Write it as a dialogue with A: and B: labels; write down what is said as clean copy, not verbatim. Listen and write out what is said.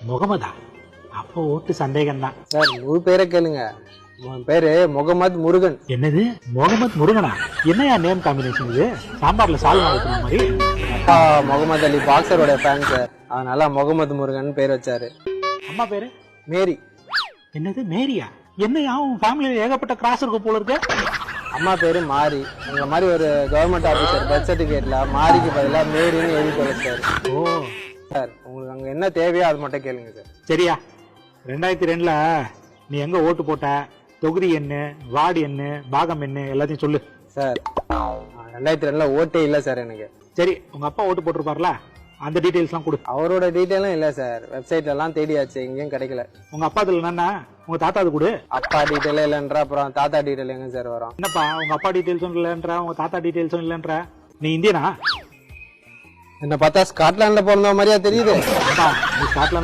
A: முகமதா? அப்போ ஓட்டு சந்தேகம் தான்
B: சார். முழு பேரை கேளுங்க. உன் பேரு முகமது முருகன்.
A: என்னது முகமது முருகனா? என்னையா நேம் காம்பினேஷன் இது? சாம்பார்ல சால்னா வைக்கிற மாதிரி.
B: அப்பா முகமது அலி பாக்ஸரோட ஃபேன் சார், அதனால முகமது முருகன் பேர் வச்சாரு.
A: அம்மா பேரு
B: மேரி.
A: என்னது மேரியா? என்னையா உன் ஃபேமிலியில ஏகப்பட்ட கிராஸ் இருக்கு போல இருக்கு.
B: அம்மா பேரு மாரி. உங்க மாதிரி ஒரு கவர்மெண்ட் ஆபீசர் பர்த் சர்டிபிகேட்ல மாரிக்கு பதிலா மேரின்னு எழுதி தொலைச்சாரு.
A: ஓ
B: சார், உங்களுக்கு அங்க என்ன தேவையோ அது மட்டும் கேளுங்க சார்.
A: சரியா, 2002ல நீ எங்க ஓட்டு போட்ட, தொகுதி என்ன, வார்டு என்ன, பாகம் என்ன, எல்லாத்தையும் சொல்லு.
B: சார் 2002ல ஓட்டே இல்ல சார் எனக்கு.
A: சரி, உங்க அப்பா ஓட்டு போட்டிருப்பார்ல, அந்த டீடைல்ஸ்லாம் கொடு.
B: அவரோட டீட்டெயிலும் இல்ல சார். வெப்சைட்ல எல்லாம் தேடியாச்சு, எங்கேயும் கிடைக்கல.
A: உங்க அப்பா இதுல என்னன்னா உங்க தாத்தா அது கொடு.
B: அப்பா டீட்டெயிலே இல்லைன்ற அப்புறம் தாத்தா டீட்டெயில் எங்க சார் வரும்?
A: என்னப்பா உங்க அப்பா டீடைல்ஸும் இல்லைன்ற, உங்க தாத்தா டீடைல்ஸும் இல்லைன்ற, நீ இந்தியனா?
B: என்ன பார்த்தா ஸ்காட்லாண்ட்ல பிறந்த மாதிரியா தெரியுது?
A: நீ ஸ்காட்லாந்து